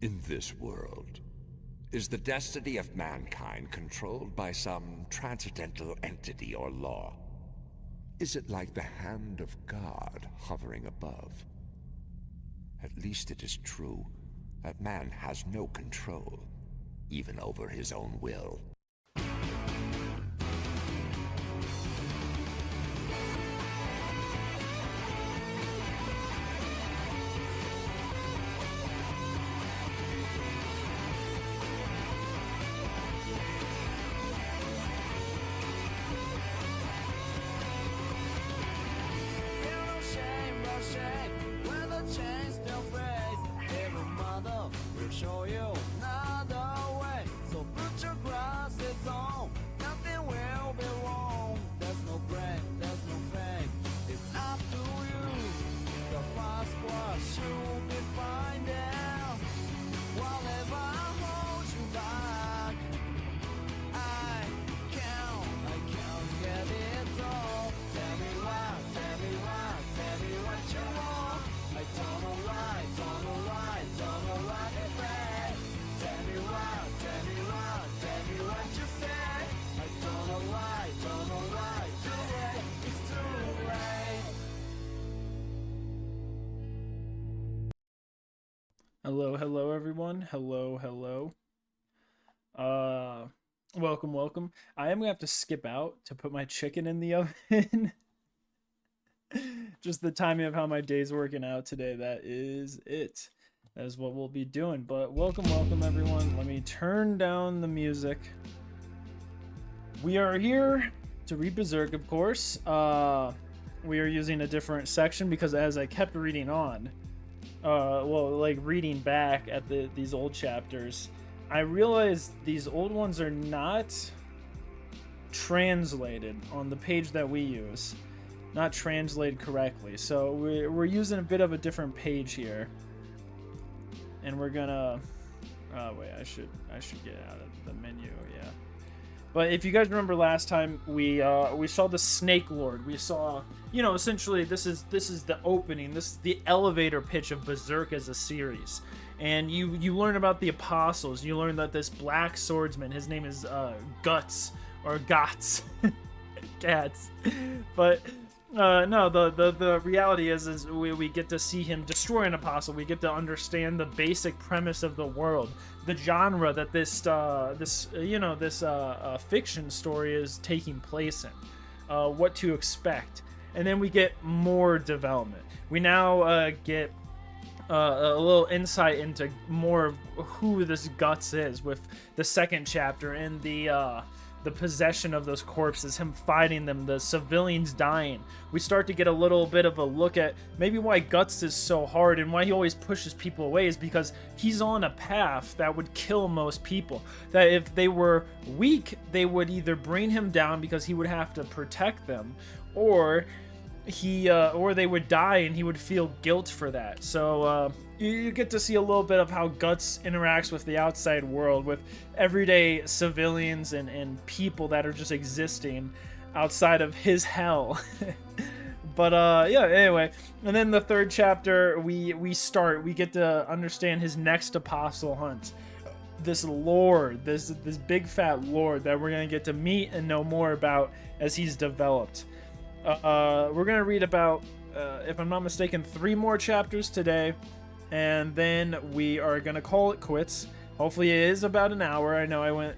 In this world, is the destiny of mankind controlled by some transcendental entity or law? Is it like the hand of God hovering above? At least it is true that man has no control, even over his own will. Show you another way. So put your glasses on. Nothing will be wrong. There's no brain, there's no fame. It's up to you. The fast wash you'll be finding. Whatever holds you back, I can't get it all. Tell me why, tell me why, tell me what you want. I don't know why, don't know why, don't know why. Tell me why, tell me why, tell me what you say. I don't know why, don't know why. Today it's too late. Hello everyone. Hello. Welcome. I am gonna have to skip out to put my chicken in the oven. Just the timing of how my day's working out today, that is it. That is what we'll be doing. But welcome everyone. Let me turn down the music. We are here to read Berserk, of course. We are using a different section because as I kept reading on, reading back at these old chapters, I realized these old ones are not translated on the page that we use. Not translated correctly. So we're using a bit of a different page here. And we're gonna wait, I should get out of the menu, yeah. But if you guys remember last time, we saw the Snake Lord. We saw, essentially this is the opening. This is the elevator pitch of Berserk as a series. And you learn about the apostles. You learn that this black swordsman, his name is Guts or Gots. Cats. But no, the reality is we get to see him destroy an apostle. We get to understand the basic premise of the world, the genre that this fiction story is taking place in, what to expect, and then we get more development. We now get a little insight into more of who this Guts is with the second chapter and the possession of those corpses, him fighting them, the civilians dying. We start to get a little bit of a look at maybe why Guts is so hard and why he always pushes people away is because he's on a path that would kill most people. That if they were weak, they would either bring him down because he would have to protect them, or they would die and he would feel guilt for that. So you get to see a little bit of how Guts interacts with the outside world, with everyday civilians and people that are just existing outside of his hell. But yeah, anyway, and then the third chapter we get to understand his next apostle hunt. This lord, this big fat lord that we're gonna get to meet and know more about as he's developed. We're gonna read about, if I'm not mistaken, 3 more chapters today, and then we are gonna call it quits. Hopefully it is about an hour. I know I went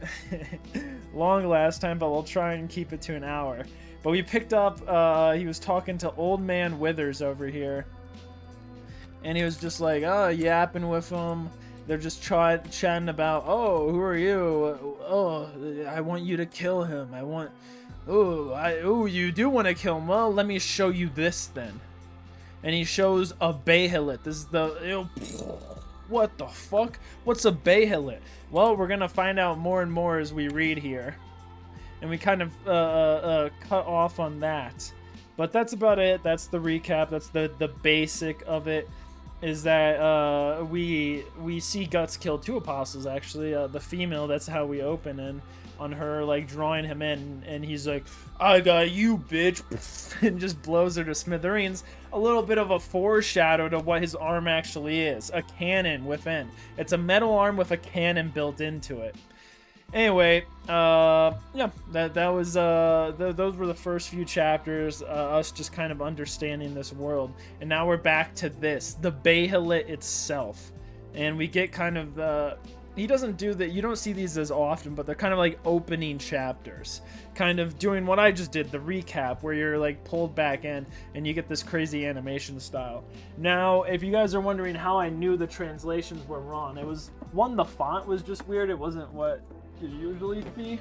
long last time, but we'll try and keep it to an hour. But we picked up, he was talking to Old Man Withers over here, and he was just like, yapping with him. They're just chatting about, who are you? I want you to kill him. You do want to kill him? Well, let me show you this then. And he shows a Bahelit. This is what the fuck? What's a Bahelit? Well, we're gonna find out more and more as we read here. And we kind of cut off on that. But that's about it. That's the recap. That's the basic of it. is that we see Guts kill 2 apostles actually. The female, that's how we open, and on her like drawing him in, and he's like, "I got you, bitch," and just blows her to smithereens. A little bit of a foreshadow to what his arm actually is: a cannon within. It's a metal arm with a cannon built into it. Anyway, yeah, that was those were the first few chapters, us just kind of understanding this world, and now we're back to this, the Bahamut itself, and we get kind of he doesn't do that. You don't see these as often, but they're kind of like opening chapters, kind of doing what I just did, the recap, where you're like pulled back in and you get this crazy animation style. Now, if you guys are wondering how I knew the translations were wrong, it was one, the font was just weird. It wasn't what you usually see,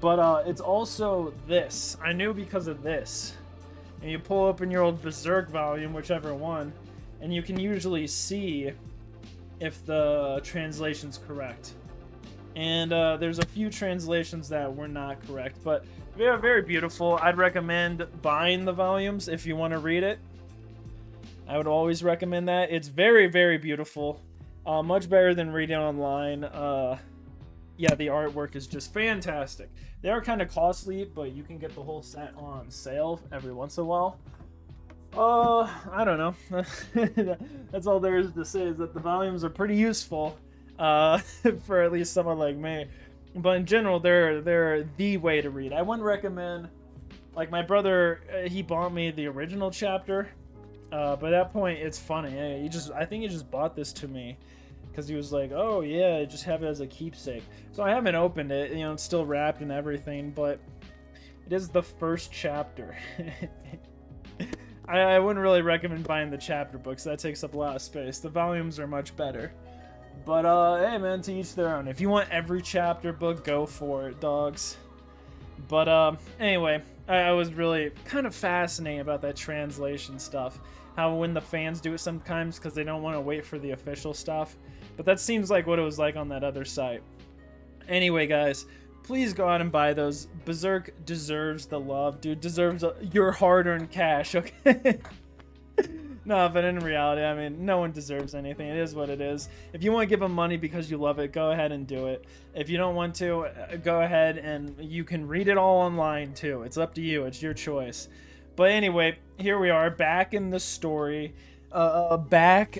but it's also this. I knew because of this. And you pull open your old Berserk volume, whichever one, and you can usually see if the translation's correct. And there's a few translations that were not correct, but they're very beautiful. I'd recommend buying the volumes if you want to read it. I would always recommend that. It's very, very beautiful. Much better than reading online. Yeah, the artwork is just fantastic. They are kind of costly, but you can get the whole set on sale every once in a while. I don't know. That's all there is to say, is that the volumes are pretty useful, for at least someone like me. But in general, they're the way to read. I wouldn't recommend, like my brother, he bought me the original chapter. But at that point, it's funny. I think he just bought this to me because he was like, "Oh yeah, just have it as a keepsake." So I haven't opened it. You know, it's still wrapped and everything, but it is the first chapter. I wouldn't really recommend buying the chapter books. That takes up a lot of space. The volumes are much better. But, hey, man, to each their own. If you want every chapter book, go for it, dogs. But, anyway, I was really kind of fascinated about that translation stuff. How when the fans do it sometimes because they don't want to wait for the official stuff. But that seems like what it was like on that other site. Anyway, guys, please go out and buy those. Berserk deserves the love, dude. Deserves your hard-earned cash, okay? No, but in reality, I mean, no one deserves anything. It is what it is. If you want to give them money because you love it, go ahead and do it. If you don't want to, go ahead and you can read it all online, too. It's up to you. It's your choice. But anyway, here we are, back in the story. Back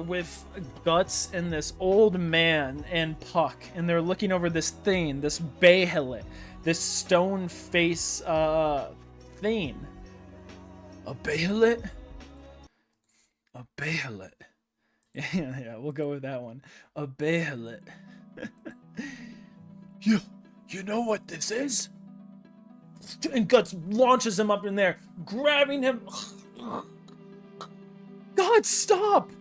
with Guts and this old man and Puck, and they're looking over this thing, this Bahamut, this stone face thing. A Bahamut? A Bahamut. Yeah, we'll go with that one. A Bahamut. You know what this is? And Guts launches him up in there, grabbing him. God, stop!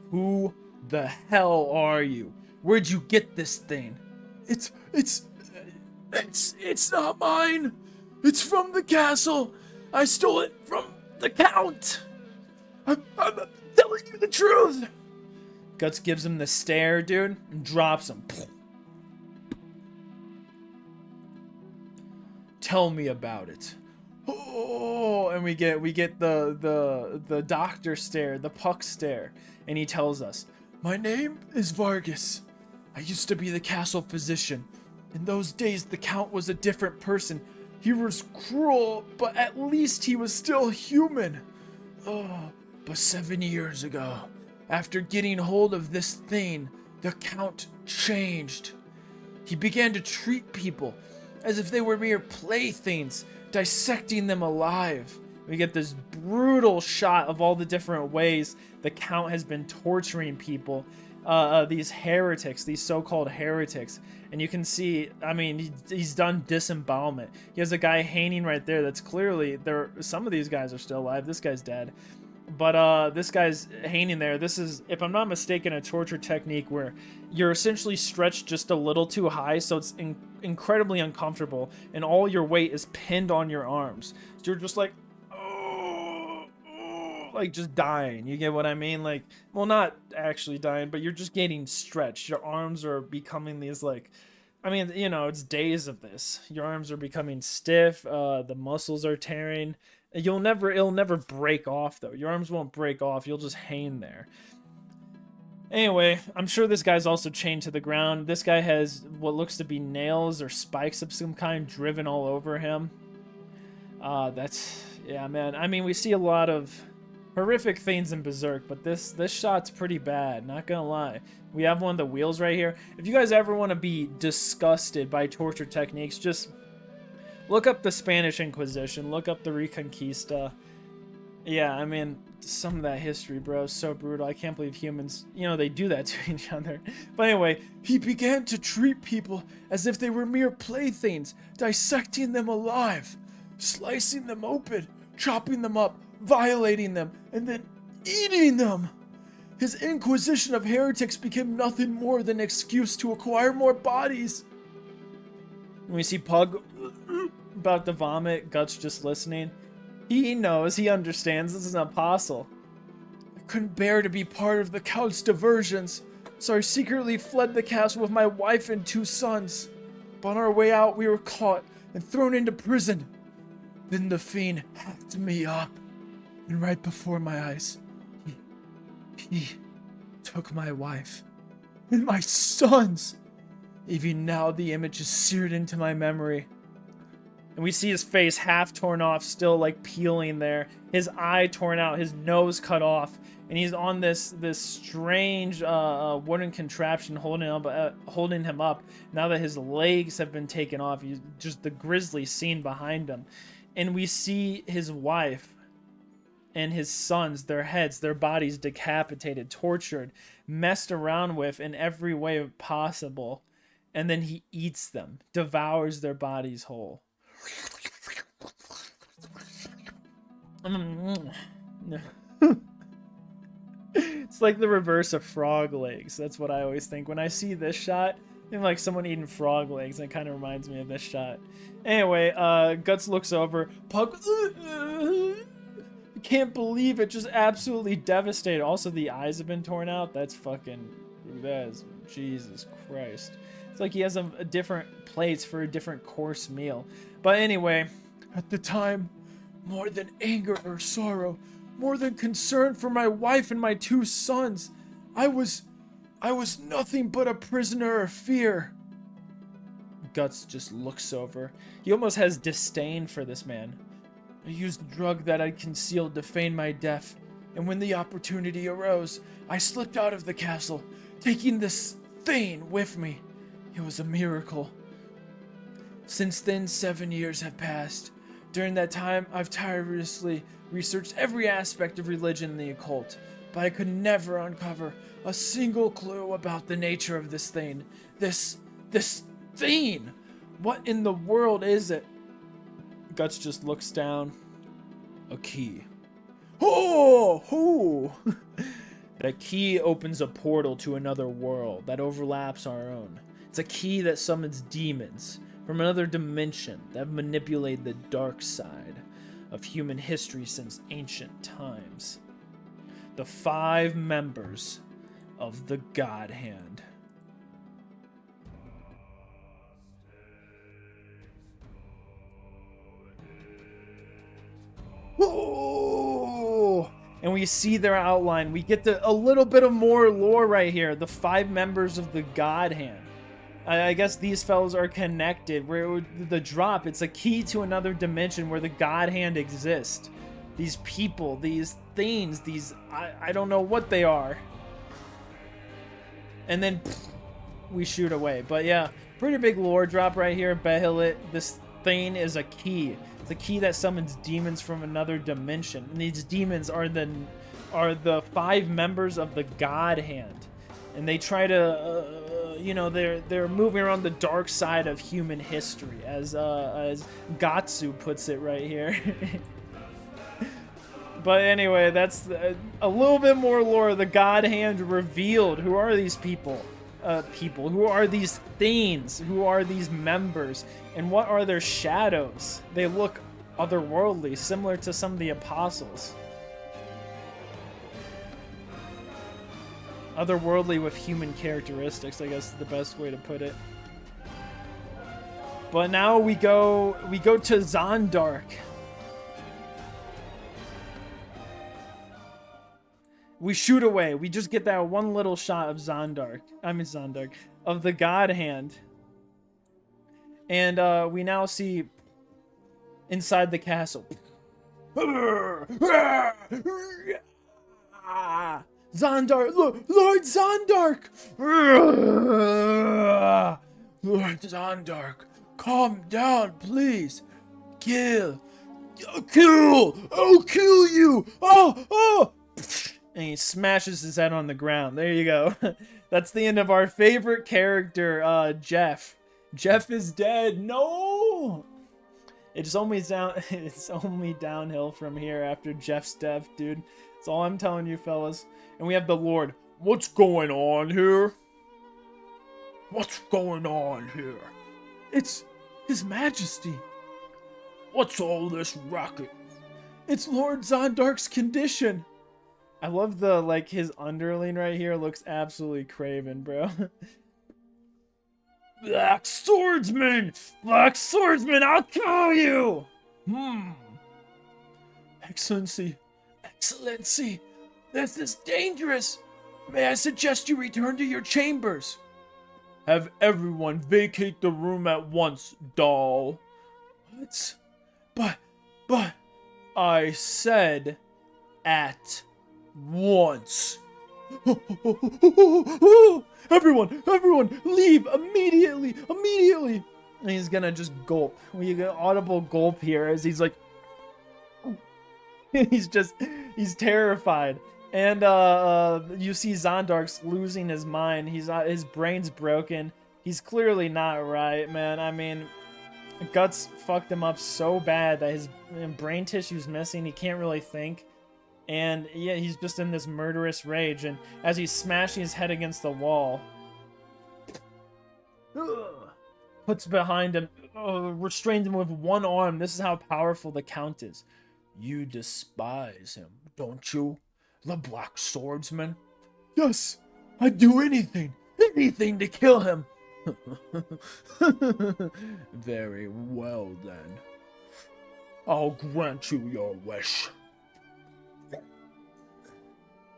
Who the hell are you? Where'd you get this thing? It's not mine. It's from the castle. I stole it from the Count. I'm telling you the truth. Guts gives him the stare, dude, and drops him. Tell me about it. Oh, and we get the doctor stare, the Puck stare, and he tells us, "My name is Vargas. I used to be the castle physician. In those days, the Count was a different person. He was cruel, but at least he was still human. Oh, but 7 years ago, after getting hold of this thing, the Count changed. He began to treat people as if they were mere playthings, dissecting them alive." We get this brutal shot of all the different ways the Count has been torturing people, these heretics, these so-called heretics. And you can see, I mean, he's done disembowelment. He has a guy hanging right there that's clearly, some of these guys are still alive. This guy's dead. But this guy's hanging there. This is, if I'm not mistaken, a torture technique where you're essentially stretched just a little too high, so it's incredibly uncomfortable, and all your weight is pinned on your arms. So you're just like, like just dying. You get what I mean? Like, well, not actually dying, but you're just getting stretched. Your arms are becoming these, like, I mean, you know, it's days of this. Your arms are becoming stiff. The muscles are tearing. It'll never break off though. Your arms won't break off. You'll just hang there. Anyway, I'm sure this guy's also chained to the ground. This guy has what looks to be nails or spikes of some kind driven all over him. Yeah, man. I mean, we see a lot of horrific things in Berserk, but this shot's pretty bad, not gonna lie. We have one of the wheels right here. If you guys ever want to be disgusted by torture techniques, just look up the Spanish Inquisition, look up the Reconquista. Yeah, I mean, some of that history, bro, is so brutal. I can't believe humans, they do that to each other. But anyway, he began to treat people as if they were mere playthings, dissecting them alive, slicing them open, chopping them up, violating them, and then eating them. His inquisition of heretics became nothing more than an excuse to acquire more bodies. And we see Pug about to vomit, Guts just listening. He knows, he understands, this is an apostle. I couldn't bear to be part of the cult's diversions, so I secretly fled the castle with my wife and 2 sons. But on our way out, we were caught and thrown into prison. Then the fiend hacked me up, and right before my eyes, he took my wife and my sons. Even now, the image is seared into my memory. And we see his face half torn off, still like peeling there. His eye torn out, his nose cut off, and he's on this strange wooden contraption holding him up. Now that his legs have been taken off, he's just the grisly scene behind him. And we see his wife and his sons, their heads, their bodies decapitated, tortured, messed around with in every way possible. And then he eats them, devours their bodies whole. It's like the reverse of frog legs. That's what I always think when I see this shot. I'm like someone eating frog legs. It kind of reminds me of this shot. Anyway, Guts looks over. Pug, can't believe it. Just absolutely devastated. Also, the eyes have been torn out. That is Jesus Christ. It's like he has a different plates for a different course meal. But anyway, at the time, more than anger or sorrow, more than concern for my wife and my 2 sons, I was nothing but a prisoner of fear. Guts just looks over. He almost has disdain for this man. I used a drug that I'd concealed to feign my death, and when the opportunity arose, I slipped out of the castle, taking this thing with me. It was a miracle. Since then, 7 years have passed. During that time, I've tirelessly researched every aspect of religion and the occult, but I could never uncover a single clue about the nature of this thing. This thing! What in the world is it? Guts just looks down. A key. Oh! That key opens a portal to another world that overlaps our own. It's a key that summons demons from another dimension that manipulate the dark side of human history since ancient times. The 5 members of the God Hand. Oh! And we see their outline. We get a little bit of more lore right here. The 5 members of the God Hand. I guess these fellows are connected. The drop, it's a key to another dimension where the God Hand exists. These people, these things, I don't know what they are. And then we shoot away. But yeah, pretty big lore drop right here. Bahilit, this thing is a key. It's a key that summons demons from another dimension. And these demons are the 5 members of the God Hand. And they try to, they're moving around the dark side of human history, as Gatsu puts it right here. But anyway, that's a little bit more lore. The God Hand revealed. Who are these people? Who are these things? Who are these members? And what are their shadows? They look otherworldly, similar to some of the apostles. Otherworldly with human characteristics, I guess is the best way to put it. But now we go to Zondark. We shoot away. We just get that one little shot of Zondark. Of the God Hand. And we now see inside the castle. Zondark, Lord Zondark! Lord Zondark, calm down, please. Kill! I'll kill you! Oh! And he smashes his head on the ground. There you go. That's the end of our favorite character, Jeff. Jeff is dead. No! It's only downhill from here after Jeff's death, dude. That's all I'm telling you, fellas. And we have the Lord. What's going on here? What's going on here? It's His Majesty. What's all this racket? It's Lord Zondark's condition. I love his underling right here looks absolutely craven, bro. Black Swordsman! Black Swordsman, I'll kill you! Excellency, this is dangerous. May I suggest you return to your chambers? Have everyone vacate the room at once, doll. What? But, I said at once. Everyone, leave immediately. And he's gonna just gulp. We get audible gulp here as he's like, he's terrified. And you see Zondark's losing his mind. His brain's broken. He's clearly not right, man. I mean, Guts fucked him up so bad that his brain tissue's missing. He can't really think. And yeah, he's just in this murderous rage. And as he's smashing his head against the wall, puts behind him, restrains him with one arm. This is how powerful the Count is. You despise him, don't you? The Black Swordsman? Yes, I'd do anything to kill him. Very well, then. I'll grant you your wish.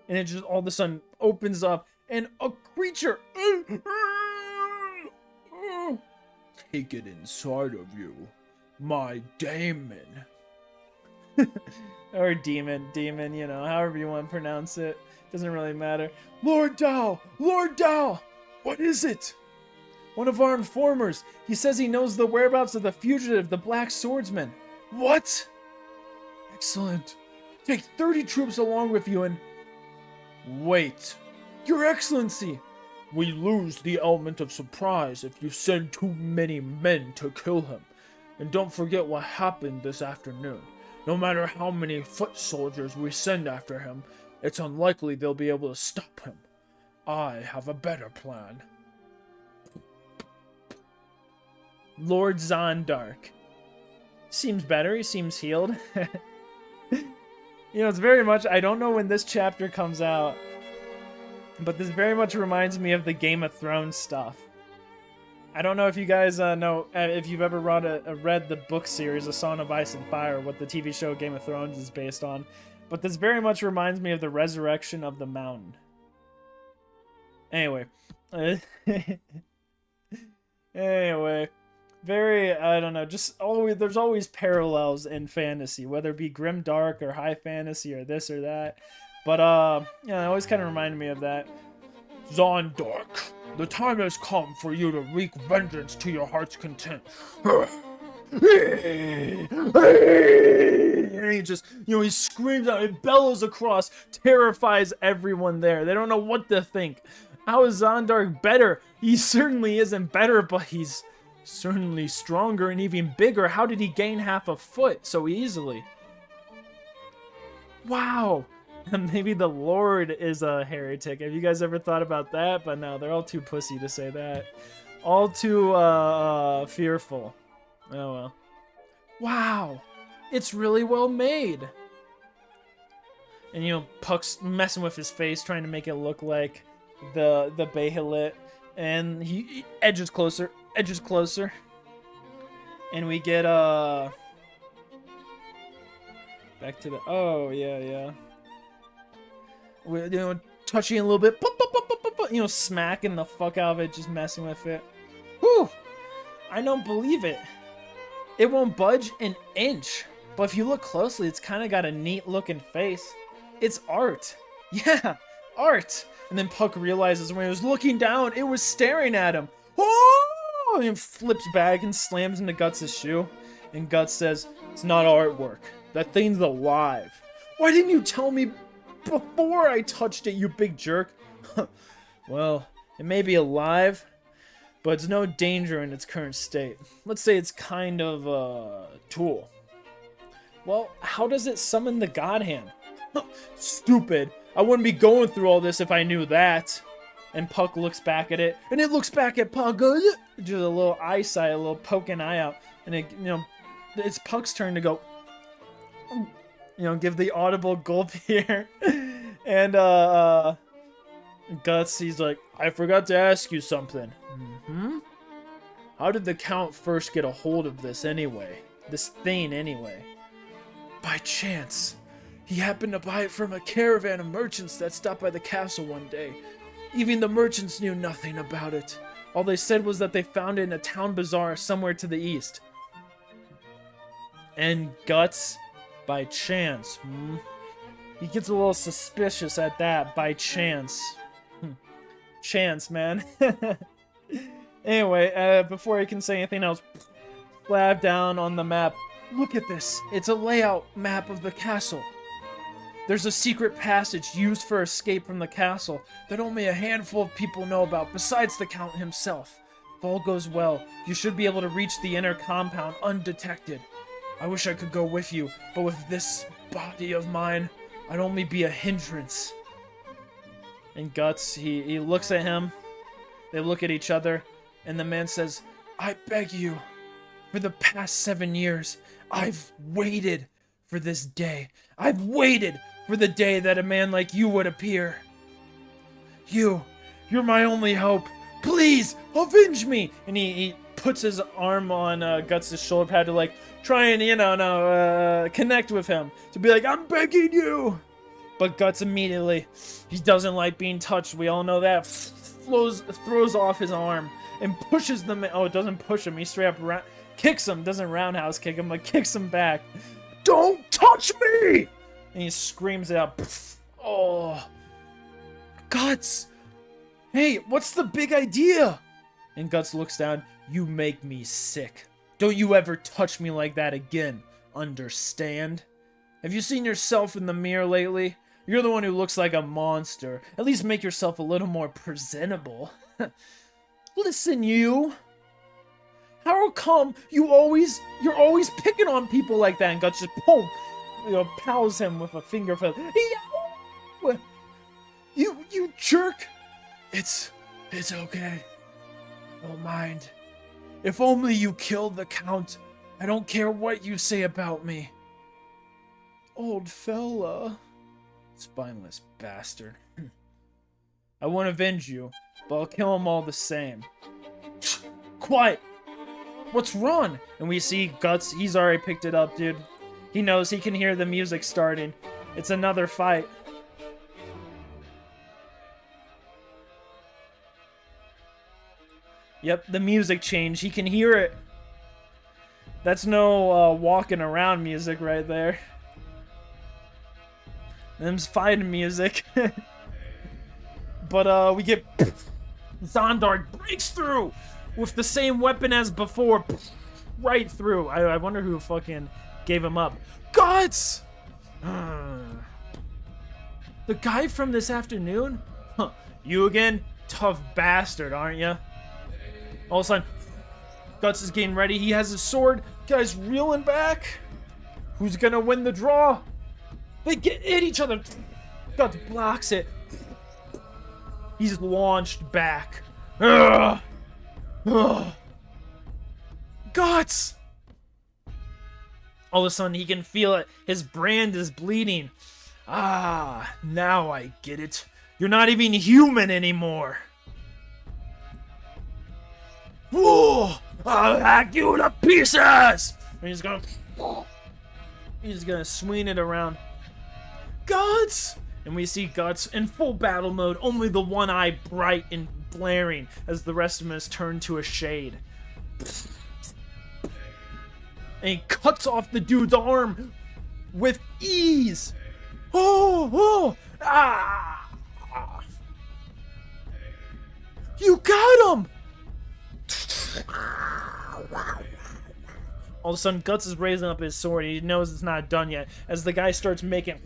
And it just all of a sudden opens up, and a creature... Take it inside of you, my daemon. Or demon, you know, however you want to pronounce it. Doesn't really matter. Lord Dow! What is it? One of our informers. He says he knows the whereabouts of the fugitive, the Black Swordsman. What? Excellent. Take 30 troops along with you and... Wait. Your Excellency! We lose the element of surprise if you send too many men to kill him. And don't forget what happened this afternoon. No matter how many foot soldiers we send after him, it's unlikely they'll be able to stop him. I have a better plan. Lord Zondark. Seems better, he seems healed. You know, it's very much, I don't know when this chapter comes out, but this very much reminds me of the Game of Thrones stuff. I don't know if you guys know, if you've ever read the book series, A Song of Ice and Fire, what the TV show Game of Thrones is based on. But this very much reminds me of the resurrection of the mountain. Anyway. Very, I don't know, just always, there's always parallels in fantasy, whether it be grim dark or high fantasy or this or that. But, yeah, it always kind of reminded me of that. Zondark, the time has come for you to wreak vengeance to your heart's content. And he just, you know, he screams out, he bellows across, terrifies everyone there. They don't know what to think. How is Zondark better? He certainly isn't better, but he's certainly stronger and even bigger. How did he gain half a foot so easily? Wow. Maybe the Lord is a heretic. Have you guys ever thought about that? But no, they're all too pussy to say that. All too fearful. Oh well. Wow. It's really well made. And you know, Puck's messing with his face, trying to make it look like the Bahamut. And he edges closer. And we get back to the, oh yeah. You know, touching it a little bit. You know, smacking the fuck out of it, just messing with it. Whew! I don't believe it. It won't budge an inch. But if you look closely, it's kind of got a neat looking face. It's art. Yeah, art. And then Puck realizes when he was looking down, it was staring at him. Oh! And he flips back and slams into Guts' shoe. And Guts says, "It's not artwork. That thing's alive. Why didn't you tell me before I touched it, you big jerk?" Well, it may be alive, but it's no danger in its current state. Let's say it's kind of a tool. Well, how does it summon the God Hand? Stupid. I wouldn't be going through all this if I knew that. And Puck looks back at it, and it looks back at Puck, just a little eyesight, a little poking eye out. And it, you know, it's Puck's turn to go, you know, give the audible gulp here. And, Guts, he's like, "I forgot to ask you something." Mm-hmm. How did the Count first get a hold of this anyway? This thing anyway? By chance. He happened to buy it from a caravan of merchants that stopped by the castle one day. Even the merchants knew nothing about it. All they said was that they found it in a town bazaar somewhere to the east. And Guts, by chance, He gets a little suspicious at that, by chance. Chance, man. Anyway, before I can say anything else, slap down on the map. Look at this. It's a layout map of the castle. There's a secret passage used for escape from the castle that only a handful of people know about besides the Count himself. If all goes well, you should be able to reach the inner compound undetected. I wish I could go with you, but with this body of mine, I'd only be a hindrance. And Guts, he looks at him. They look at each other, and the man says, "I beg you, for the past 7 years, I've waited for this day. I've waited for the day that a man like you would appear. You're my only hope. Please, avenge me!" And he puts his arm on Guts' shoulder pad to, like, try and, connect with him. To be like, "I'm begging you!" But Guts immediately, he doesn't like being touched. We all know that. Throws off his arm and pushes the man. Oh, it doesn't push him. He straight up kicks him. Doesn't roundhouse kick him, but kicks him back. "Don't touch me!" And he screams it out. Oh. Guts! Hey, what's the big idea? And Guts looks down. "You make me sick. Don't you ever touch me like that again. Understand? Have you seen yourself in the mirror lately? You're the one who looks like a monster. At least make yourself a little more presentable." Listen, you. How come you're always picking on people like that? And Guts just boom, pows him with a finger. You jerk. It's okay. Don't mind. If only you killed the Count. I don't care what you say about me. Old fella. Spineless bastard. I won't avenge you, but I'll kill them all the same. Quiet! What's wrong? And we see Guts, he's already picked it up, dude. He knows, he can hear the music starting. It's another fight. Yep, the music changed. He can hear it. That's no walking around music right there. Them's fighting music. But we get Zondark breaks through with the same weapon as before. Right through. I wonder who fucking gave him up. Guts! The guy from this afternoon? Huh. You again? Tough bastard, aren't you? All of a sudden, Guts is getting ready. He has his sword. Guy's reeling back. Who's gonna win the draw? They hit each other. Guts blocks it. He's launched back. Ugh. Ugh. Guts! All of a sudden, he can feel it. His brand is bleeding. Ah, now I get it. You're not even human anymore. Whoa! I'll hack you to pieces! And he's gonna swing it around. Guts! And we see Guts in full battle mode, only the one eye bright and blaring as the rest of him is turned to a shade. And he cuts off the dude's arm with ease. Oh, ah. You got him! All of a sudden, Guts is raising up his sword. He knows it's not done yet. As the guy starts making...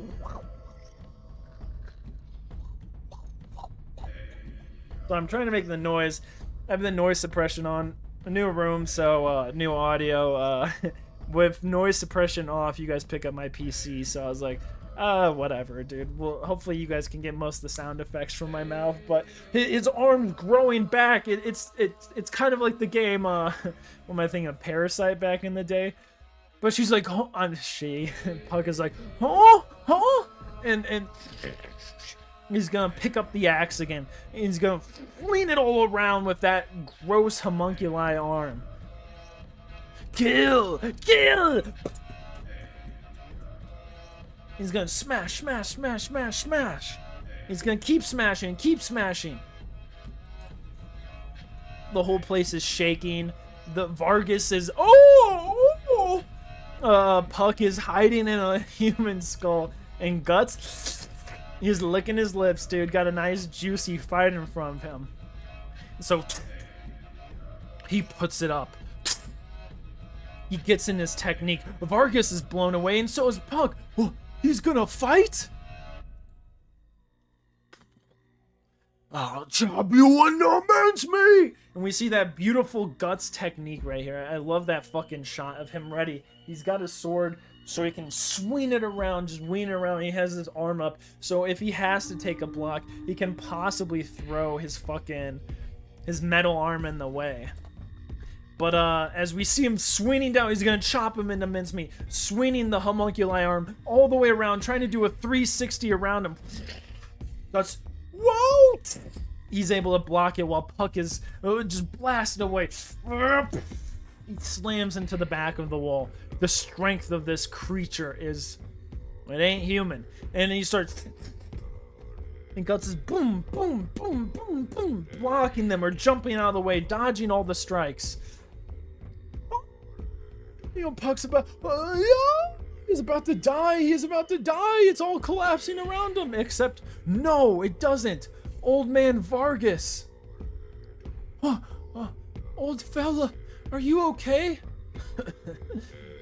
So I'm trying to make the noise. I have the noise suppression on. A new room, so new audio. With noise suppression off, you guys pick up my PC. So I was like, whatever, dude. Well, hopefully you guys can get most of the sound effects from my mouth. But his arm's growing back. It's kind of like the game. What am I thinking of? Parasite back in the day. But she's like, oh, and Puck is like, oh, and he's gonna pick up the axe again. He's gonna fling it all around with that gross homunculi arm. Kill! He's gonna smash. He's gonna keep smashing. The whole place is shaking. The Vargas is Puck is hiding in a human skull, and Guts, he's licking his lips, dude. Got a nice juicy fight in front of him. So he puts it up. He gets in his technique. Vargas is blown away, and so is Puck. Oh, he's gonna fight? I'll chop you and no man's me! And we see that beautiful Guts technique right here. I love that fucking shot of him ready. He's got his sword, so he can swing it around, just wing it around. He has his arm up, so if he has to take a block, he can possibly throw his metal arm in the way. But as we see him swinging down, he's gonna chop him into mincemeat, swinging the homunculi arm all the way around, trying to do a 360 around him. That's whoa! He's able to block it while Puck is just blasted away. He slams into the back of the wall. The strength of this creature it ain't human. And he starts, and Guts is boom, blocking them or jumping out of the way, dodging all the strikes. You know, Puck's he's about to die. It's all collapsing around him. Except, no, it doesn't. Old man Vargas. Old fella, are you okay?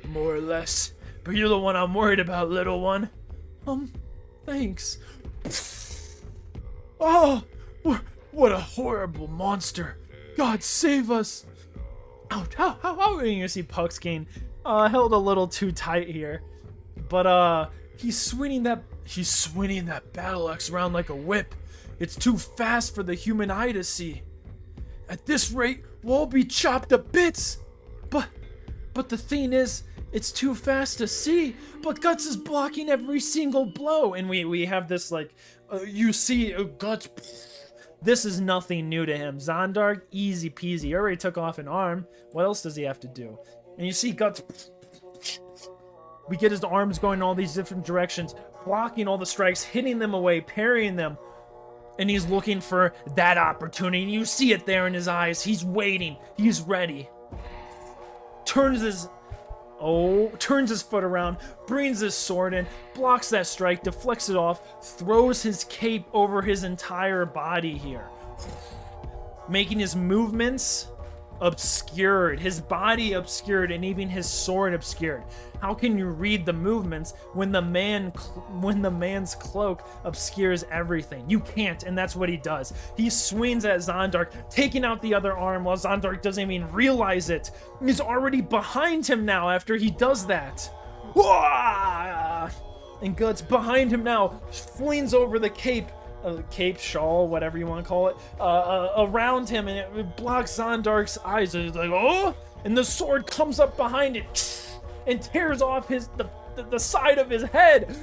More or less. But you're the one I'm worried about, little one. Thanks. Oh, what a horrible monster. God save us. Ouch, how are we gonna see Puck's gain held a little too tight here. But he's swinging that battle axe around like a whip. It's too fast for the human eye to see. At this rate, we'll all be chopped to bits. But the thing is, it's too fast to see. But Guts is blocking every single blow, and we have this like, you see Guts. This is nothing new to him. Zondark, easy peasy. He already took off an arm. What else does he have to do? And you see Guts. We get his arms going in all these different directions, blocking all the strikes, hitting them away, parrying them. And he's looking for that opportunity. And you see it there in his eyes. He's waiting. He's ready. Turns his foot around, brings his sword in, blocks that strike, deflects it off, throws his cape over his entire body here, making his movements obscured, his body obscured, and even his sword obscured. How can you read the movements when the man's cloak obscures everything? You can't, and that's what he does. He swings at Zondark, taking out the other arm while Zondark doesn't even realize it. He's already behind him now after he does that. And Guts behind him now flings over the cape, shawl, whatever you want to call it, around him, and it blocks Zondark's eyes. And he's like, oh! And the sword comes up behind it and tears off the side of his head.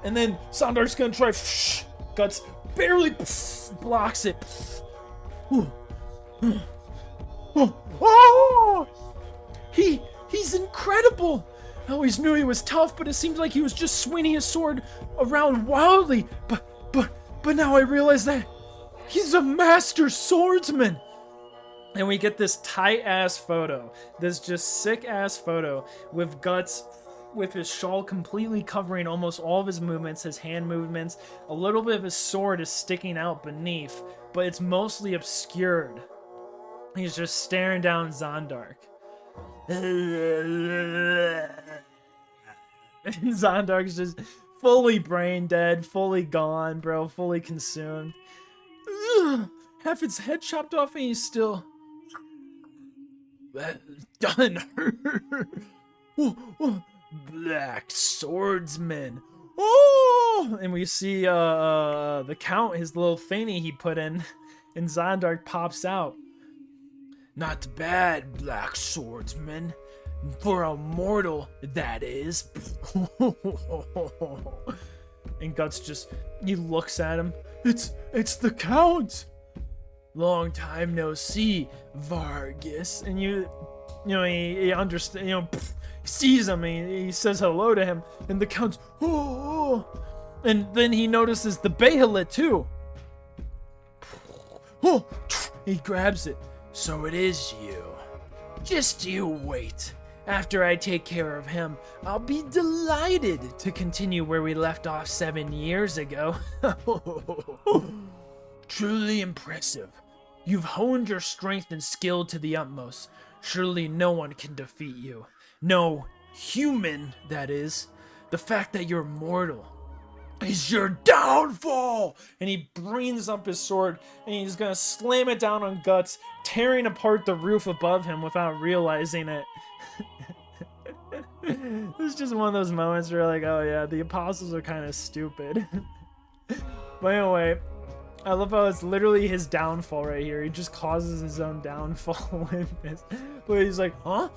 And then Zondark's gonna try. Guts barely blocks it. Oh! He's incredible. I always knew he was tough, but it seems like he was just swinging his sword around wildly. But now I realize that he's a master swordsman. And we get this tight-ass photo, this just sick-ass photo with Guts with his shawl completely covering almost all of his movements, his hand movements. A little bit of his sword is sticking out beneath, but it's mostly obscured. He's just staring down Zondark. And Zondark's just fully brain dead, fully gone, bro, fully consumed. Half its head chopped off and he's still... done. Black swordsman. Oh! And we see the Count, his little thingy he put in, and Zondark pops out. Not bad, black swordsman. For a mortal, that is. And Guts just, he looks at him. It's the Count. Long time no see, Vargas. And he understands, sees him, he says hello to him, and the Count's, oh, and then he notices the Behelit too. Oh, he grabs it. So it is you. Just you wait. After I take care of him, I'll be delighted to continue where we left off 7 years ago. Truly impressive. You've honed your strength and skill to the utmost. Surely no one can defeat you. No human, that is. The fact that you're mortal is your downfall! And he brings up his sword and he's gonna slam it down on Guts, tearing apart the roof above him without realizing it. It's just one of those moments where you're like, oh yeah, the apostles are kind of stupid. But anyway, I love how it's literally his downfall right here. He just causes his own downfall with this. But he's like, huh?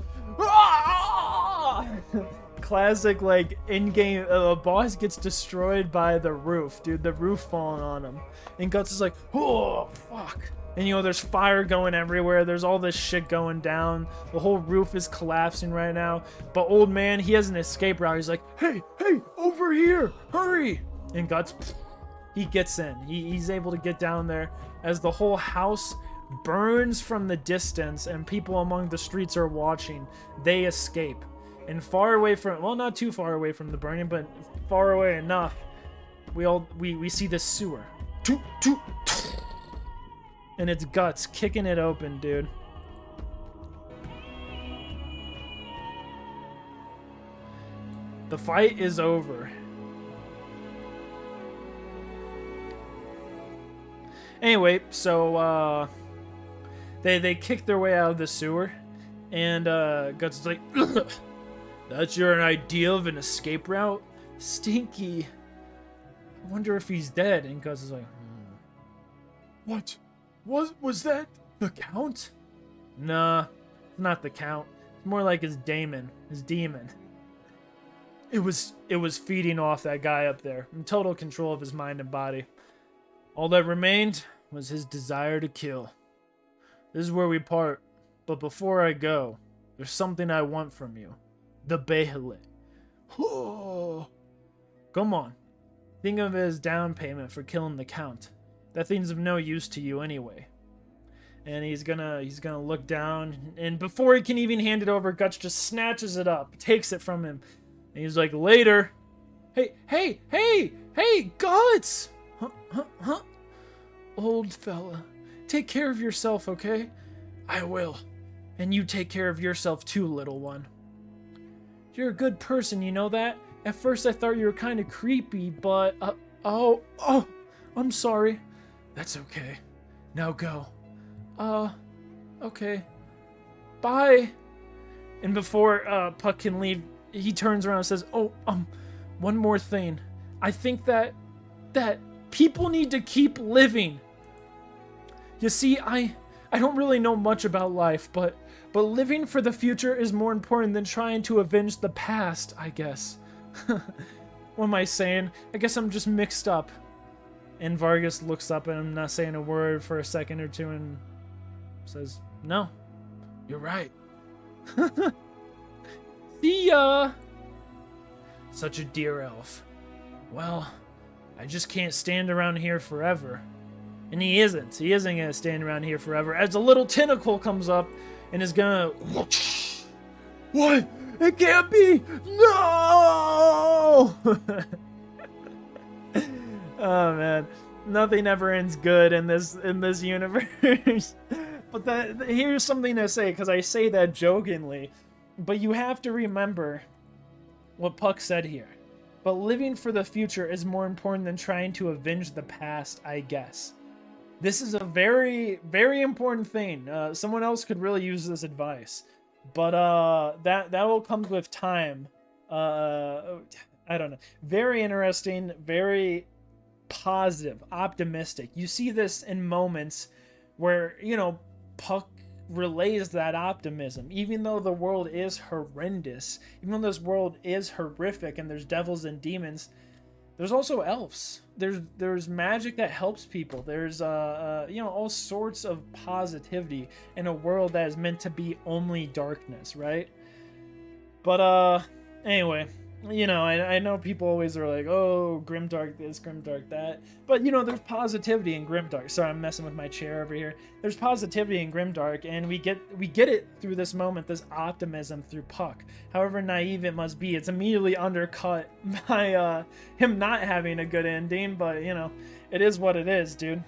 Classic, like, in-game, boss gets destroyed by the roof, dude. The roof falling on him. And Guts is like, oh, fuck. And, there's fire going everywhere. There's all this shit going down. The whole roof is collapsing right now. But old man, he has an escape route. He's like, hey, over here, hurry. And Guts, he gets in. He's able to get down there as the whole house burns from the distance and people among the streets are watching. They escape. And far away from, well, not too far away from the burning, but far away enough, we see the sewer. And it's Guts kicking it open, dude. The fight is over. Anyway, so they kick their way out of the sewer, and Guts is like, ugh, that's your idea of an escape route? Stinky. I wonder if he's dead. And Guts is like, What? Was that the Count? Nah, not the Count. It's more like his demon. It was feeding off that guy up there, in total control of his mind and body. All that remained was his desire to kill. This is where we part, but before I go, there's something I want from you. The Behelit. Oh. Come on. Think of it as down payment for killing the Count. That thing's of no use to you anyway. And he's gonna look down, and before he can even hand it over, Guts just snatches it up, takes it from him, and he's like, later. Hey, Guts! Huh? Old fella, take care of yourself, okay? I will. And you take care of yourself too, little one. You're a good person, you know that? At first I thought you were kind of creepy, but, oh, I'm sorry. That's okay. Now go. Okay. Bye. And before, Puck can leave, he turns around and says, one more thing. I think that people need to keep living. You see, I don't really know much about life, but living for the future is more important than trying to avenge the past, I guess. What am I saying? I guess I'm just mixed up. And Vargas looks up at him, not saying a word for a second or two, and says, no, you're right. See ya! Such a dear elf. Well, I just can't stand around here forever. And he isn't. He isn't going to stand around here forever. As a little tentacle comes up and is going to... What? It can't be! No! Oh, man. Nothing ever ends good in this universe. But here's something to say, because I say that jokingly. But you have to remember what Puck said here. But living for the future is more important than trying to avenge the past, I guess. This is a very, very important thing. Someone else could really use this advice. But that will come with time. I don't know. Very interesting, very positive, optimistic. You see this in moments where, Puck relays that optimism. Even though the world is horrendous, even though this world is horrific and there's devils and demons, there's also elves. There's magic that helps people. There's all sorts of positivity in a world that is meant to be only darkness, right? But anyway, I know people always are like, oh, grimdark this, grimdark that. But there's positivity in grimdark. Sorry, I'm messing with my chair over here. There's positivity in grimdark, and we get it through this moment, this optimism through Puck. However naive it must be, it's immediately undercut by him not having a good ending. But it is what it is, dude.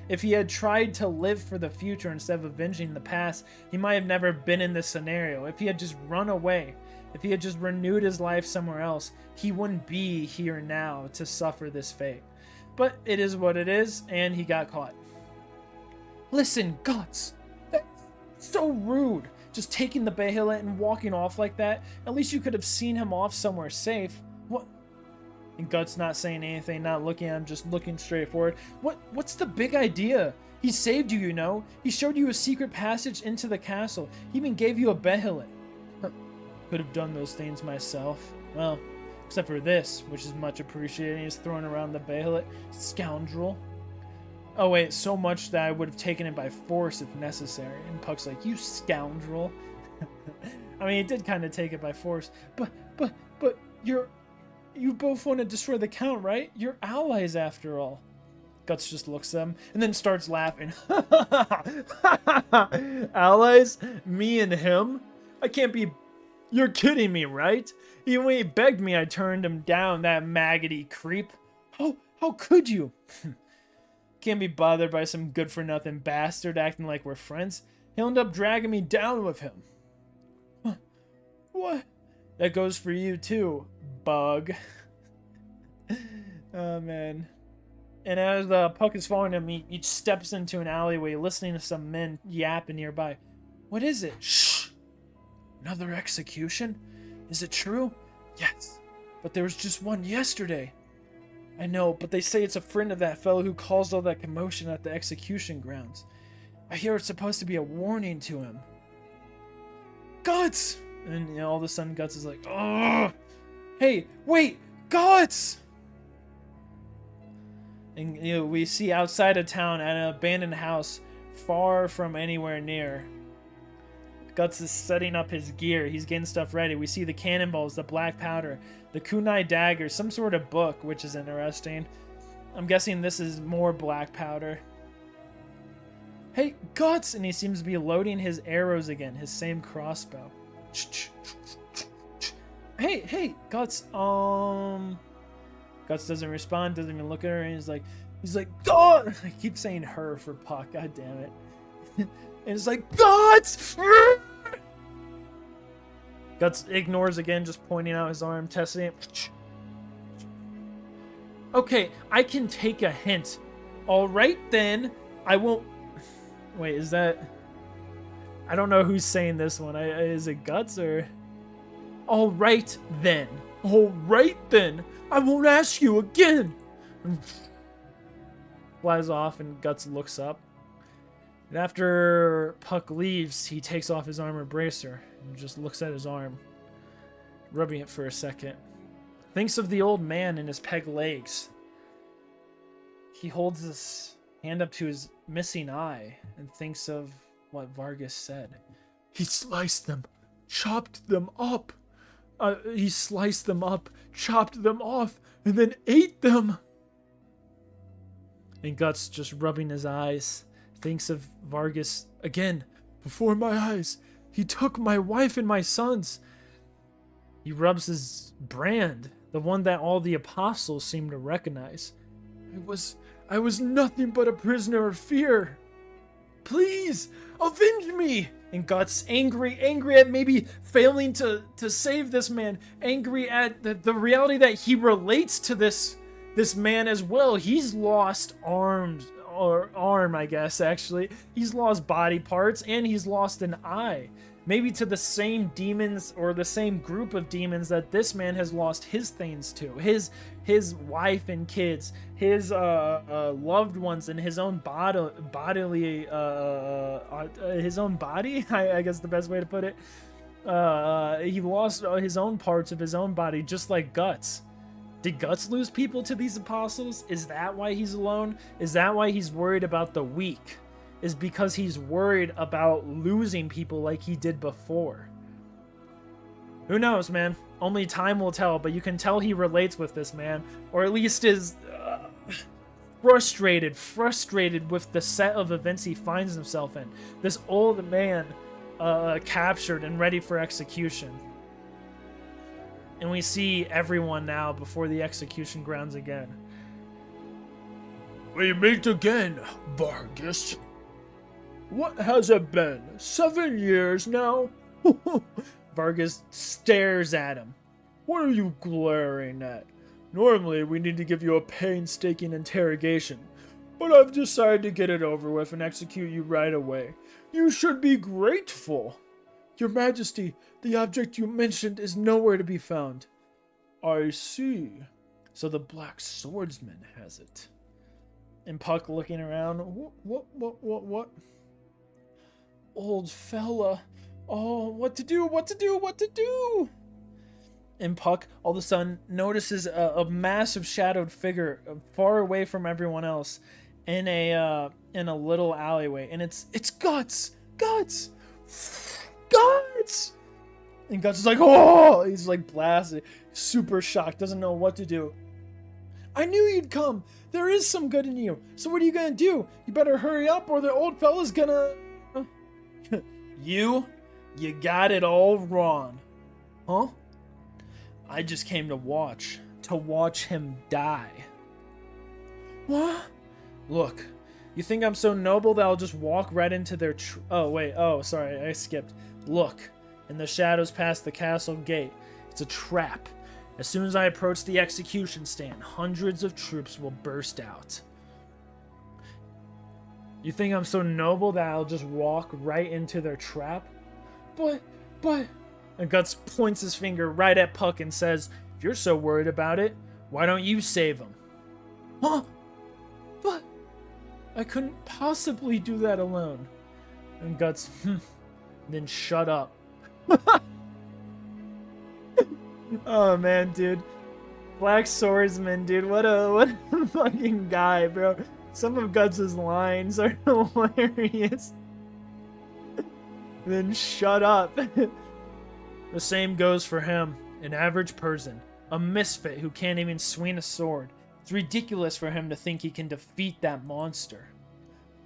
If he had tried to live for the future instead of avenging the past, he might have never been in this scenario. If he had just run away, if he had just renewed his life somewhere else, he wouldn't be here now to suffer this fate. But it is what it is, and he got caught. Listen, Guts, that's so rude. Just taking the Bahillet and walking off like that. At least you could have seen him off somewhere safe. What? And Guts not saying anything, not looking at him, just looking straight forward. What's the big idea? He saved you, He showed you a secret passage into the castle. He even gave you a Bahillet. Could have done those things myself. Well, except for this, which is much appreciated. He's throwing around the Bahillet. Scoundrel. Oh wait, so much that I would have taken it by force if necessary. And Puck's like, you scoundrel. I mean, he did kind of take it by force. But you both want to destroy the Count, right? You're allies after all. Guts just looks at him and then starts laughing. Allies? Me and him? I can't be... You're kidding me, right? Even when he begged me, I turned him down, that maggoty creep. How could you? Can't be bothered by some good-for-nothing bastard acting like we're friends. He'll end up dragging me down with him. What? That goes for you, too, bug. Oh, man. And as Puck is following him, he steps into an alleyway, listening to some men yapping nearby. What is it? Shh! Another execution? Is it true? Yes. But there was just one yesterday. I know, but they say it's a friend of that fellow who caused all that commotion at the execution grounds. I hear it's supposed to be a warning to him. Guts! And all of a sudden Guts is like, ugh! Hey, wait! Guts! And we see outside of town at an abandoned house far from anywhere near. Guts is setting up his gear. He's getting stuff ready. We see the cannonballs, the black powder, the kunai dagger, some sort of book, which is interesting. I'm guessing this is more black powder. Hey, Guts! And he seems to be loading his arrows again, his same crossbow. Hey, Guts, Guts doesn't respond, doesn't even look at her, and he's like, God! I keep saying her for Puck, god damn it. And it's like, Guts! Guts ignores again, just pointing out his arm, testing it. Okay, I can take a hint. Alright then, I won't... Wait, is that... I don't know who's saying this one. Is it Guts or... Alright then. Alright then. I won't ask you again. Flies off and Guts looks up. And after Puck leaves, he takes off his armor bracer and just looks at his arm, rubbing it for a second. Thinks of the old man and his peg legs. He holds his hand up to his missing eye and thinks of what Vargas said. He sliced them, chopped them up. He sliced them up, chopped them off, and then ate them. And Guts, just rubbing his eyes, thinks of Vargas again. Before my eyes, he took my wife and my sons. He rubs his brand, the one that all the apostles seem to recognize. I was nothing but a prisoner of fear. Please, avenge me! And Guts, angry at maybe failing to save this man, angry at the reality that he relates to this man as well. He's lost arm, I guess, actually. He's lost body parts, and he's lost an eye. Maybe to the same demons, or the same group of demons that this man has lost his things to. His wife and kids, his loved ones, and his own bodily, his own body, I guess the best way to put it. He lost his own parts of his own body, just like Guts. Did Guts lose people to these apostles? Is that why he's alone? Is that why he's worried about the weak? Is because he's worried about losing people like he did before? Who knows, man? Only time will tell, but you can tell he relates with this man, or at least is frustrated with the set of events he finds himself in. This old man captured and ready for execution. And we see everyone now before the execution grounds again. We meet again, Vargas. What has it been? 7 years now? Vargas stares at him. What are you glaring at? Normally, we need to give you a painstaking interrogation, but I've decided to get it over with and execute you right away. You should be grateful. Your Majesty, the object you mentioned is nowhere to be found. I see. So the Black Swordsman has it. And Puck looking around. What? Old fella. Oh, what to do? And Puck, all of a sudden, notices a massive shadowed figure far away from everyone else in a little alleyway. And it's Guts! And Guts is like, oh! He's like blasted, super shocked, doesn't know what to do. I knew you'd come! There is some good in you. So what are you gonna do? You better hurry up or the old fella's gonna... You got it all wrong. Huh? I just came to watch him die. What? Look, you think I'm so noble that I'll just walk right into their sorry, I skipped. Look, in the shadows past the castle gate, it's a trap. As soon as I approach the execution stand, hundreds of troops will burst out. You think I'm so noble that I'll just walk right into their trap? But... And Guts points his finger right at Puck and says, if you're so worried about it, why don't you save him? Huh? But... I couldn't possibly do that alone. And Guts, then shut up. Oh man, dude. Black Swordsman, dude. What a fucking guy, bro. Some of Guts' lines are hilarious. Then shut up. The same goes for him. An average person. A misfit who can't even swing a sword. It's ridiculous for him to think he can defeat that monster.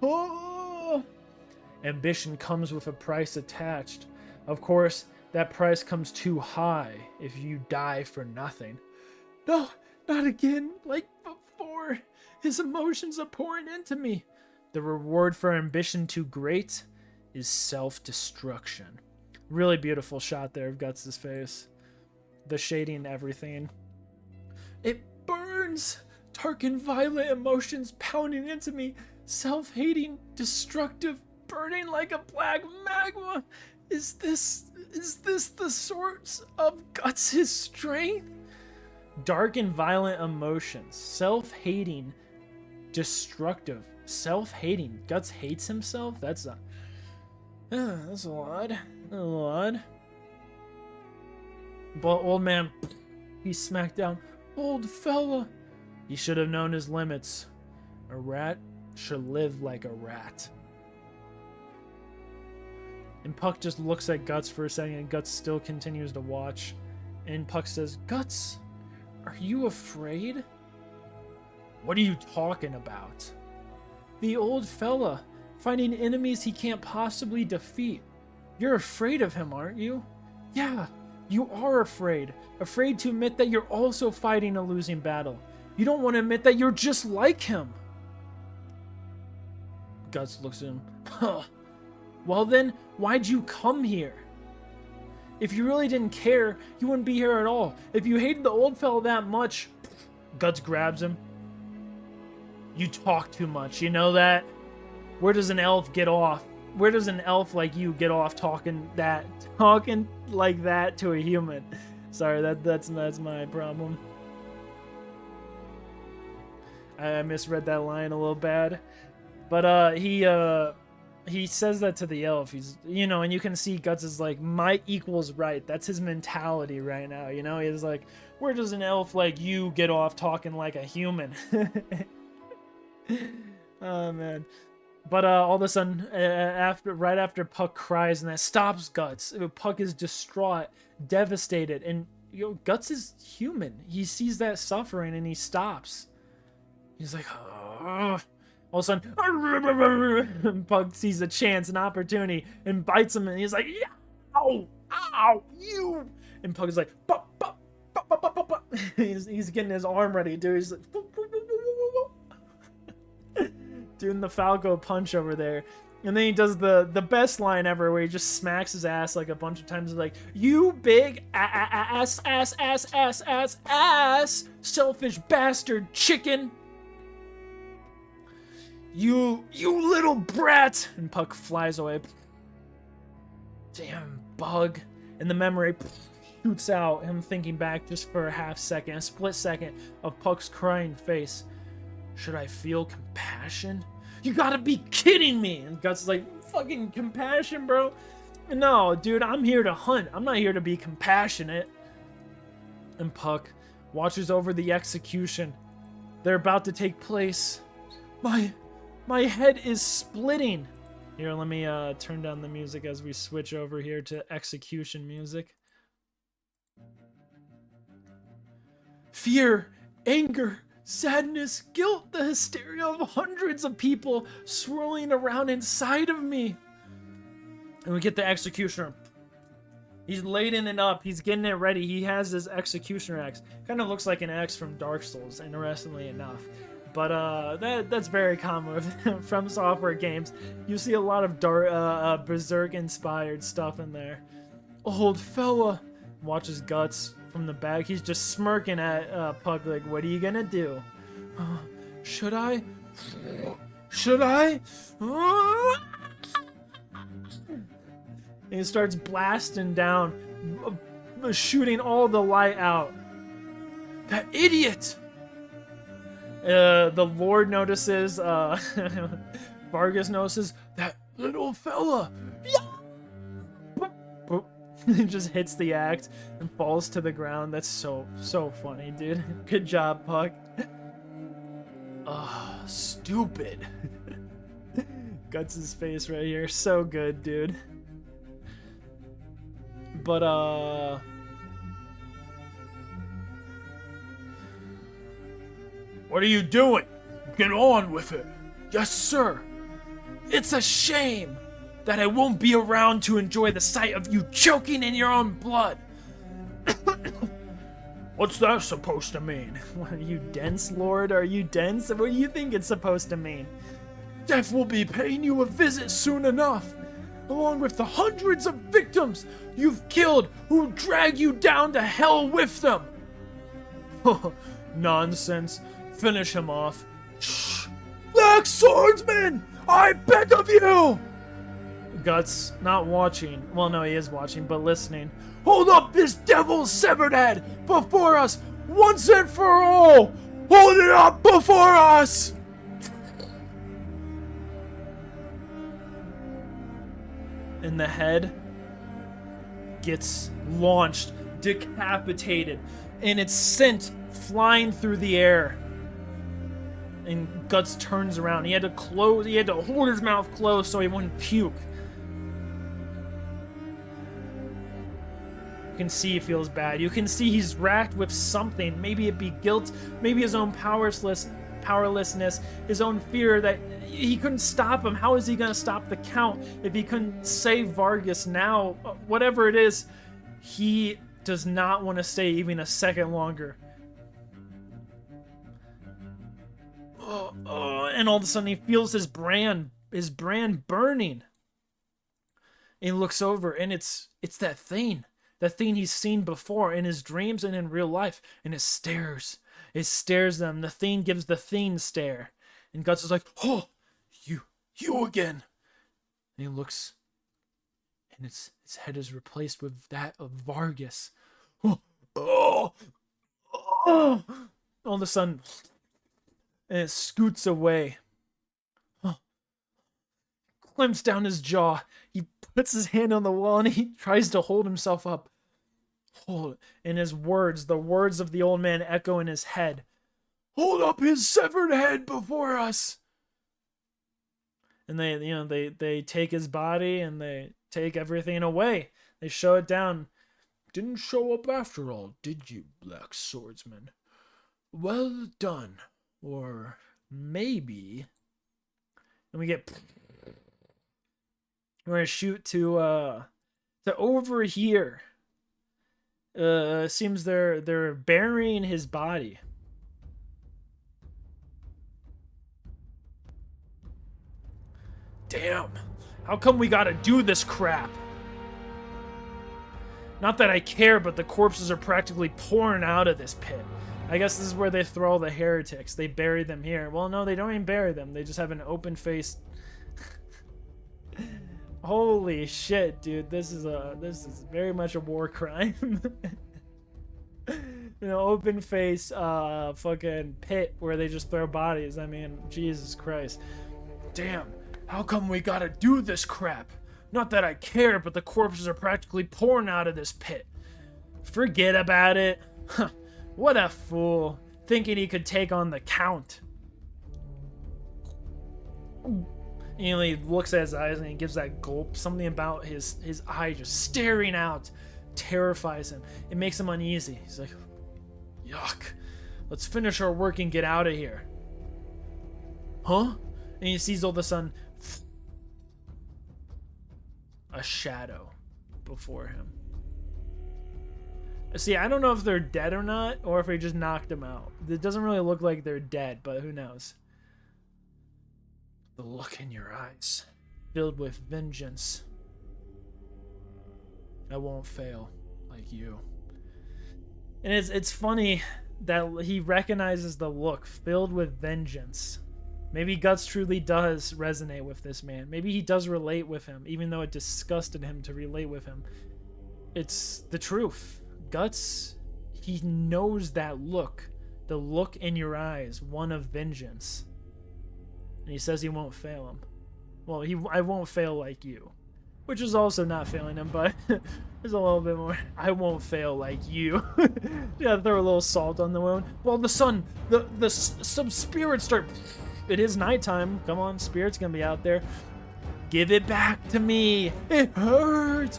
Oh! Ambition comes with a price attached. Of course, that price comes too high if you die for nothing. No, not again, like before. His emotions are pouring into me. The reward for ambition too great is self-destruction. Really beautiful shot there of Guts' face. The shading and everything. It burns! Dark and violent emotions pounding into me. Self-hating, destructive, burning like a black magma. Is this the source of Guts' strength? Dark and violent emotions. Self-hating, destructive. Self-hating. Guts hates himself? That's a little odd. But old man, he smacked down. Old fella. He should have known his limits. A rat should live like a rat. And Puck just looks at Guts for a second, and Guts still continues to watch. And Puck says, Guts, are you afraid? What are you talking about? The old fella, fighting enemies he can't possibly defeat. You're afraid of him, aren't you? Yeah, you are afraid. Afraid to admit that you're also fighting a losing battle. You don't want to admit that you're just like him. Guts looks at him. Huh. Well then, why'd you come here? If you really didn't care, you wouldn't be here at all. If you hated the old fella that much... Guts grabs him. You talk too much, you know that? Where does an elf get off? Where does an elf like you get off talking like that to a human? Sorry, that's my problem. I misread that line a little bad. But he says that to the elf. He's, you know, and you can see Guts is like, might equals right. That's his mentality right now, you know? He's like, where does an elf like you get off talking like a human? Oh man. But all of a sudden, right after Puck cries, and that stops Guts. Puck is distraught, devastated, and Guts is human. He sees that suffering and he stops. He's like, oh. All of a sudden, Puck sees a chance, an opportunity, and bites him, and he's like, yeah, ow, ow, you. And Puck is like, bup, bup, bup, bup, bup, bup. He's getting his arm ready, dude. He's like, doing the Falco punch over there. And then he does the best line ever, where he just smacks his ass like a bunch of times, like, you big ass, selfish bastard chicken. You little brat. And Puck flies away. Damn bug. And the memory shoots out, him thinking back just for a split second of Puck's crying face. Should I feel compassion? You gotta be kidding me! And Guts is like, fucking compassion, bro? No, dude, I'm here to hunt. I'm not here to be compassionate. And Puck watches over the execution. They're about to take place. My head is splitting. Here, let me turn down the music as we switch over here to execution music. Fear, anger, sadness, guilt, the hysteria of hundreds of people swirling around inside of me. And we get the executioner. He's lading it up. He's getting it ready. He has this executioner axe. Kind of looks like an axe from Dark Souls, interestingly enough. But that's very common from software games. You see a lot of Berserk-inspired stuff in there. Old fella watches Guts from the back. He's just smirking at Puck like, what are you gonna do? Should I? Should I? And he starts blasting down, shooting all the light out. That idiot! The Lord notices, Vargas notices, that little fella. He just hits the axe and falls to the ground. That's so funny, dude. Good job, Puck. Stupid. Guts' face right here. So good, dude. But, what are you doing? Get on with it. Yes, sir. It's a shame that I won't be around to enjoy the sight of you choking in your own blood. What's that supposed to mean? What, are you dense, Lord? Are you dense? What do you think it's supposed to mean? Death will be paying you a visit soon enough, along with the hundreds of victims you've killed who drag you down to hell with them. Nonsense. Finish him off. Shh! Black Swordsman! I beg of you! Guts, not watching. Well, no, he is watching, but listening. Hold up this devil's severed head before us, once and for all! Hold it up before us! And the head gets launched, decapitated, and it's sent flying through the air. And Guts turns around. He had to hold his mouth closed so he wouldn't puke. You can see he feels bad. You can see he's racked with something. Maybe it be guilt, maybe his own powerlessness, his own fear that he couldn't stop him. How is he going to stop the Count if he couldn't save Vargas now? Whatever it is, he does not want to stay even a second longer. And all of a sudden he feels his brand burning. And he looks over, and it's that thing he's seen before in his dreams and in real life, and it stares them. The thing gives the thing stare, and Guts is like, "Oh, you again." And he looks, and its head is replaced with that of Vargas. Oh. All of a sudden, and it scoots away. Clamps down his jaw. He puts his hand on the wall and he tries to hold himself up. And his words, the words of the old man, echo in his head. "Hold up his severed head before us." And they take his body and they take everything away. They show it down. "Didn't show up after all, did you, Black Swordsman? Well done." Or maybe. And we get. We're gonna shoot to over here. Seems they're burying his body. Damn! How come we gotta do this crap? Not that I care, but the corpses are practically pouring out of this pit. I guess this is where they throw all the heretics. They bury them here. Well, no, they don't even bury them. They just have an open-faced. Holy shit, dude! This is very much a war crime. Open face, fucking pit where they just throw bodies. I mean, Jesus Christ! Damn! How come we gotta do this crap? Not that I care, but the corpses are practically pouring out of this pit. Forget about it. What a fool! Thinking he could take on the Count. And he looks at his eyes and he gives that gulp. Something about his eye just staring out terrifies him. It makes him uneasy. He's like, yuck. Let's finish our work and get out of here. Huh? And he sees all of a sudden a shadow before him. See, I don't know if they're dead or not, or if he just knocked them out. It doesn't really look like they're dead, but who knows? The look in your eyes, filled with vengeance. I won't fail like you. And it's funny that he recognizes the look, filled with vengeance. Maybe Guts truly does resonate with this man. Maybe he does relate with him, even though it disgusted him to relate with him. It's the truth. Guts, he knows that look. The look in your eyes, one of vengeance. And he says he won't fail him. Well, I won't fail like you. Which is also not failing him, but there's a little bit more. I won't fail like you. Yeah, throw a little salt on the wound. Well, the sun, some spirits start. It is nighttime. Come on, spirits gonna be out there. Give it back to me. It hurts.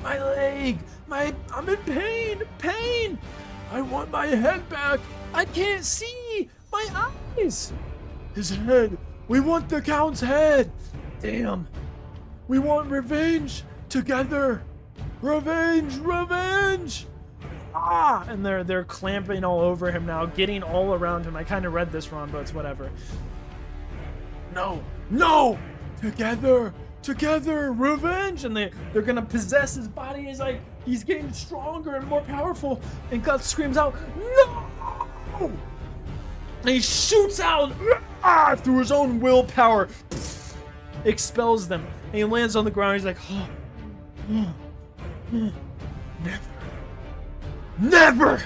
My leg. I'm in pain. I want my head back. I can't see. My eyes. His head. We want the Count's head. Damn. We want revenge together. Revenge. Ah! And they're clamping all over him now, getting all around him. I kind of read this wrong, but it's whatever. No. Together, revenge. And they're gonna possess his body. He's getting stronger and more powerful. And Guts screams out, no! And he shoots out through his own willpower. Expels them. And he lands on the ground. He's like, Never!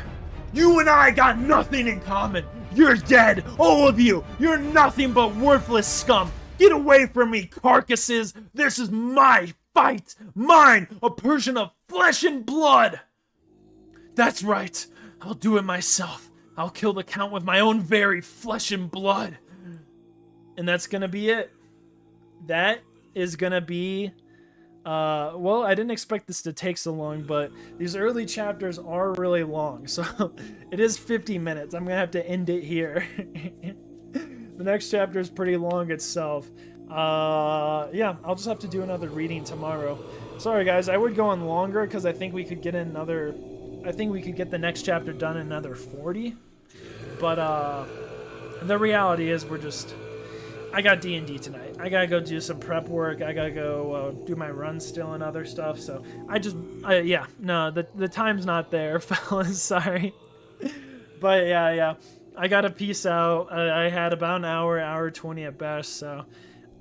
You and I got nothing in common. You're dead. All of you. You're nothing but worthless scum. Get away from me, carcasses. This is my fight. Mine. A portion of flesh and blood. That's right. I'll do it myself. I'll kill the Count with my own very flesh and blood. And that's gonna be it. That is gonna be Well, I didn't expect this to take so long, but these early chapters are really long, so it is 50 minutes. I'm gonna have to end it here. The next chapter is pretty long itself. Yeah, I'll just have to do another reading tomorrow. Sorry guys, I would go on longer because I think we could get another. I think we could get the next chapter done in another 40. But the reality is I got D&D tonight. I gotta go do some prep work. I gotta go do my run still and other stuff. So yeah, no, the time's not there, fellas. Sorry. But yeah. I gotta peace out. I had about an hour 20 at best. So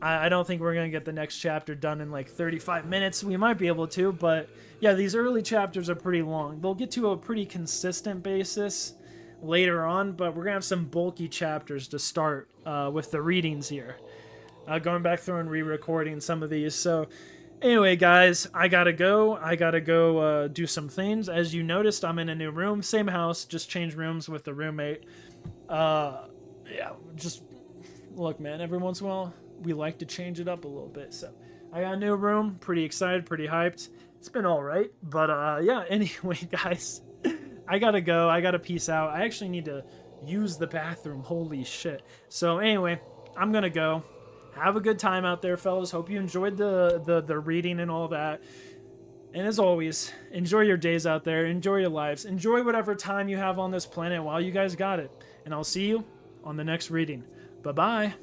I don't think we're gonna get the next chapter done in like 35 minutes. We might be able to, but yeah, these early chapters are pretty long. They'll get to a pretty consistent basis later on, but we're gonna have some bulky chapters to start with the readings here. Going back through and re-recording some of these. So anyway, guys, I gotta go do some things. As you noticed, I'm in a new room, same house, just changed rooms with the roommate. Yeah, just look, man, every once in a while we like to change it up a little bit. So I got a new room, pretty excited, pretty hyped. It's been all right, but yeah, anyway, guys, I gotta go. I gotta peace out. I actually need to use the bathroom. Holy shit. So anyway, I'm gonna go. Have a good time out there, fellas. Hope you enjoyed the reading and all that. And as always, enjoy your days out there. Enjoy your lives. Enjoy whatever time you have on this planet while you guys got it. And I'll see you on the next reading. Bye-bye.